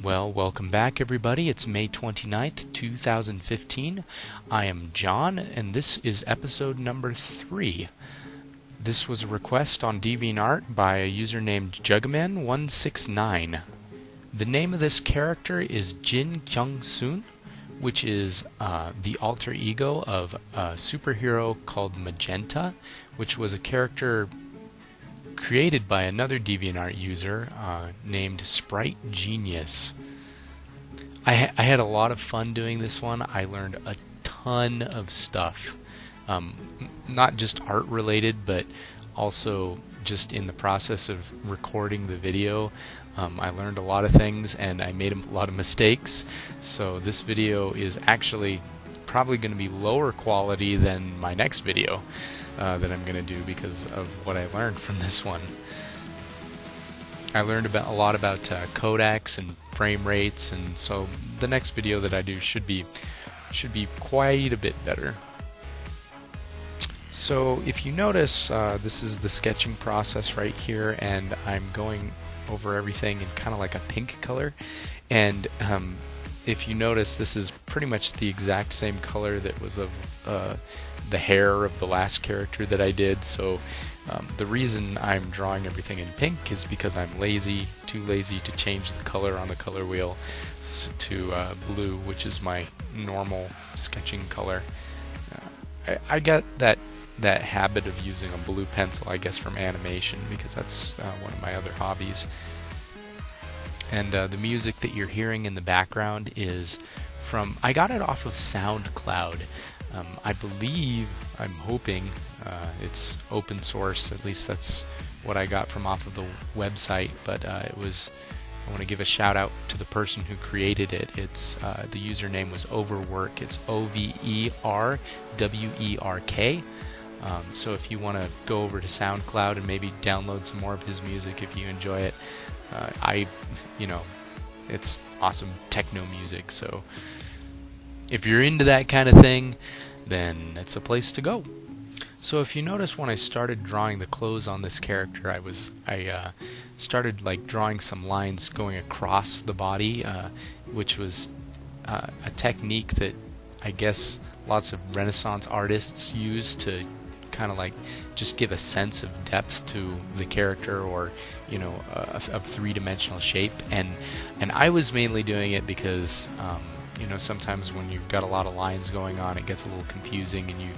Well, welcome back everybody. It's May 29th, 2015. I am John, and this is episode number 3. This was a request on DeviantArt by a user named Jagoman169. The name of this character is Jin KyungSoon, which is the alter ego of a superhero called Magenta, which was a character created by another DeviantArt user named Sprite Genius. I had a lot of fun doing this one. I learned a ton of stuff, not just art related, but also just in the process of recording the video. I learned a lot of things and I made a lot of mistakes, so this video is actually probably going to be lower quality than my next video that I'm going to do because of what I learned from this one. I learned a lot about codecs and frame rates, and so the next video that I do should be quite a bit better. So if you notice, this is the sketching process right here, and I'm going over everything in kind of like a pink color, and if you notice, this is pretty much the exact same color that was of the hair of the last character that I did. So the reason I'm drawing everything in pink is because I'm too lazy to change the color on the color wheel to blue, which is my normal sketching color. I got that habit of using a blue pencil, I guess, from animation, because that's one of my other hopbies. And the music that you're hearing in the background is I got it off of SoundCloud. I'm hoping it's open source, at least that's what I got from off of the website, but I want to give a shout out to the person who created it. It's the username was Overwork. It's OVERWERK. So if you want to go over to SoundCloud and maybe download some more of his music if you enjoy it, it's awesome techno music, so if you're into that kind of thing, then it's a place to go. So if you notice, when I started drawing the clothes on this character, I started like drawing some lines going across the body, which was a technique that I guess lots of Renaissance artists use to kind of like just give a sense of depth to the character, or of three-dimensional shape. And I was mainly doing it because sometimes when you've got a lot of lines going on, it gets a little confusing, and you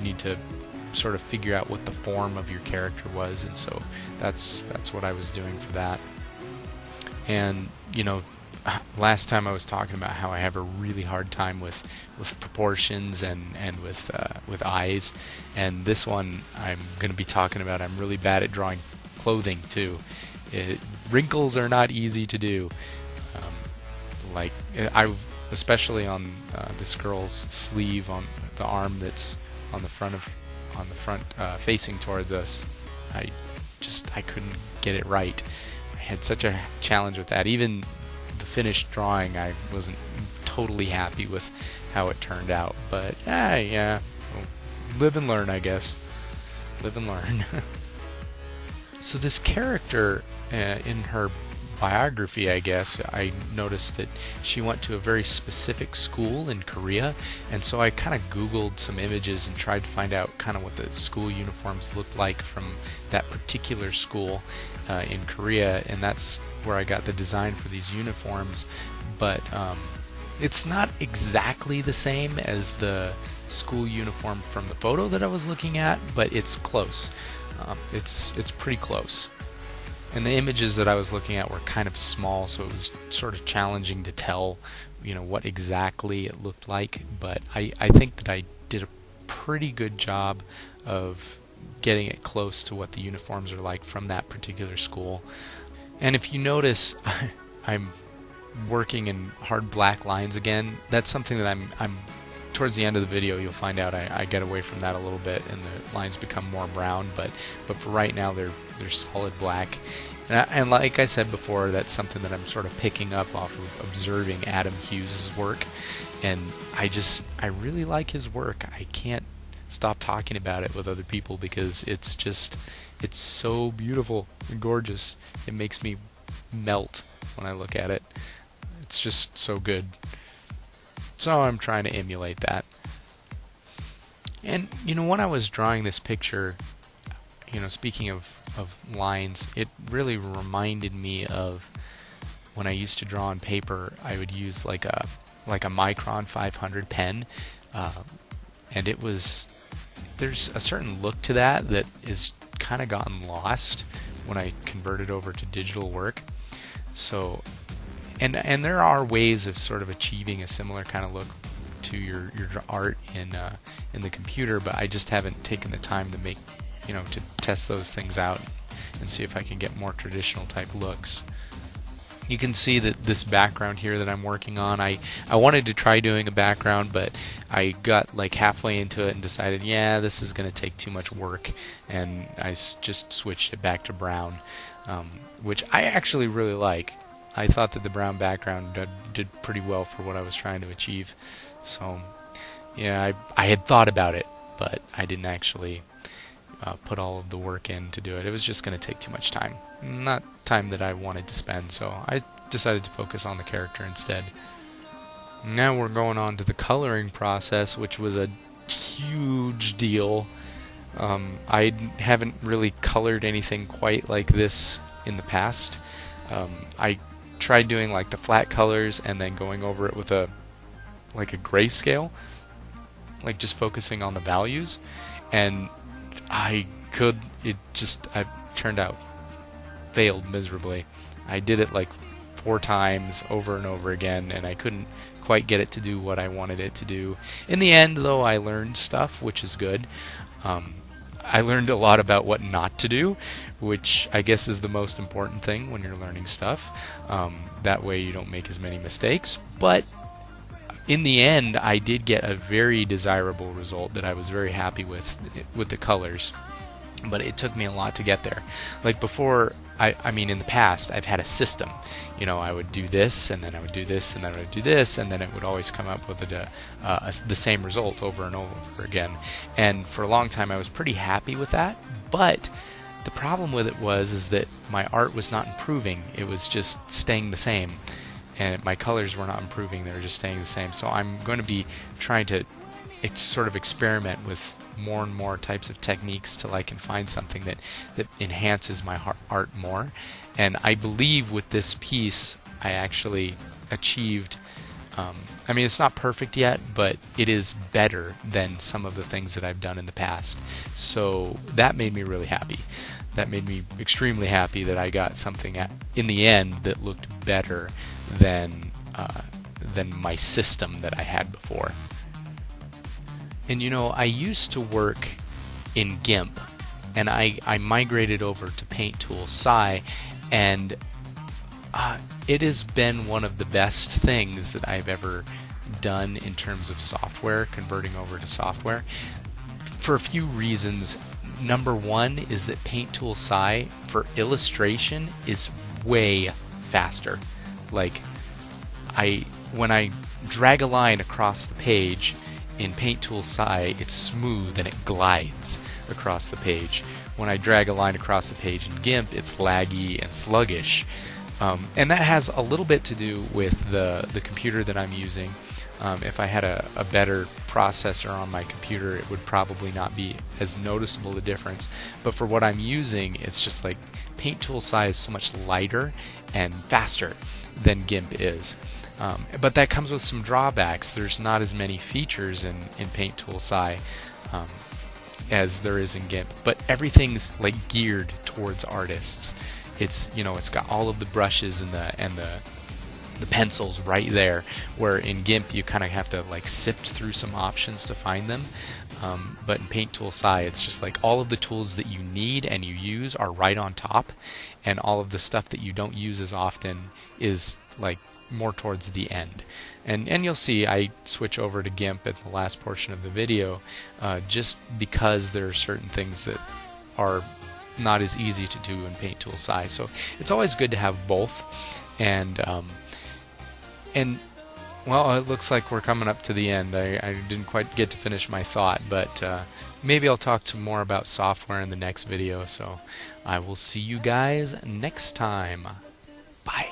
need to sort of figure out what the form of your character was, and so that's what I was doing for that. And last time I was talking about how I have a really hard time with proportions and with eyes, and this one I'm going to be talking about. I'm really bad at drawing clothing too. Wrinkles are not easy to do. Especially on this girl's sleeve, on the arm that's on the front facing towards us. I couldn't get it right. I had such a challenge with that. Even the finished drawing, I wasn't totally happy with how it turned out. But yeah, live and learn, I guess. Live and learn. So this character, in her biography, I guess, I noticed that she went to a very specific school in Korea, and so I kind of Googled some images and tried to find out kind of what the school uniforms looked like from that particular school in Korea, and that's where I got the design for these uniforms. But it's not exactly the same as the school uniform from the photo that I was looking at, but it's close. It's pretty close. And the images that I was looking at were kind of small, so it was sort of challenging to tell, what exactly it looked like. But I think that I did a pretty good job of getting it close to what the uniforms are like from that particular school. And if you notice, I'm working in hard black lines again. That's something that I'm towards the end of the video, you'll find out I get away from that a little bit, and the lines become more brown. But for right now, they're solid black. And like I said before, that's something that I'm sort of picking up off of observing Adam Hughes' work, and I really like his work. I can't stop talking about it with other people because it's so beautiful and gorgeous. It makes me melt when I look at it. it's just so good. So I'm trying to emulate that. And when I was drawing this picture, speaking of lines, it really reminded me of when I used to draw on paper. I would use like a Micron 500 pen, and there's a certain look to that is kind of gotten lost when I converted over to digital work. So, and there are ways of sort of achieving a similar kind of look to your art in the computer, but I just haven't taken the time to to test those things out and see if I can get more traditional type looks. You can see that this background here that I'm working on, I wanted to try doing a background, but I got like halfway into it and decided, yeah, this is going to take too much work, and I just switched it back to brown, which I actually really like. I thought that the brown background did pretty well for what I was trying to achieve. So, yeah, I had thought about it, but I didn't actually put all of the work in to do it. It was just going to take too much time. Not time that I wanted to spend, so I decided to focus on the character instead. Now we're going on to the coloring process, which was a huge deal. I haven't really colored anything quite like this in the past. I tried doing like the flat colors and then going over it with a grayscale, like just focusing on the values, and I turned out failed miserably. I did it like 4 times over and over again, and I couldn't quite get it to do what I wanted it to do. In the end, though, I learned stuff, which is good. I learned a lot about what not to do, which I guess is the most important thing when you're learning stuff. That way you don't make as many mistakes. But in the end, I did get a very desirable result that I was very happy with the colors. But it took me a lot to get there. Like before, in the past, I've had a system. I would do this, and then I would do this, and then I would do this, and then it would always come up with the same result over and over again. And for a long time, I was pretty happy with that. But the problem with it is that my art was not improving. It was just staying the same. And my colors were not improving. They were just staying the same. So I'm going to be trying to sort of experiment with more and more types of techniques till I can find something that enhances my art more. And I believe with this piece I actually achieved, it's not perfect yet, but it is better than some of the things that I've done in the past. So that made me really happy. That made me extremely happy that I got something in the end that looked better than my system that I had before. And I used to work in GIMP, and I migrated over to Paint Tool SCI, and it has been one of the best things that I've ever done in terms of software, converting over to software, for a few reasons. Number one is that Paint Tool SCI for illustration is way faster. Like, when I drag a line across the page in Paint Tool SCI, it's smooth and it glides across the page. When I drag a line across the page in GIMP, it's laggy and sluggish. And that has a little bit to do with the computer that I'm using. If I had a better processor on my computer, it would probably not be as noticeable a difference. But for what I'm using, it's just like Paint Tool SCI is so much lighter and faster than GIMP is. But that comes with some drawbacks. There's not as many features in Paint Tool SCI as there is in GIMP, but everything's like geared towards artists. It's got all of the brushes and the pencils right there, where in GIMP you kind of have to like sift through some options to find them. But in Paint Tool SCI, it's just like all of the tools that you need and you use are right on top, and all of the stuff that you don't use as often is like more towards the end. And you'll see I switch over to GIMP at the last portion of the video, just because there are certain things that are not as easy to do in Paint Tool SCI. So it's always good to have both. And well, it looks like we're coming up to the end. I didn't quite get to finish my thought, but maybe I'll talk more about software in the next video. So I will see you guys next time. Bye.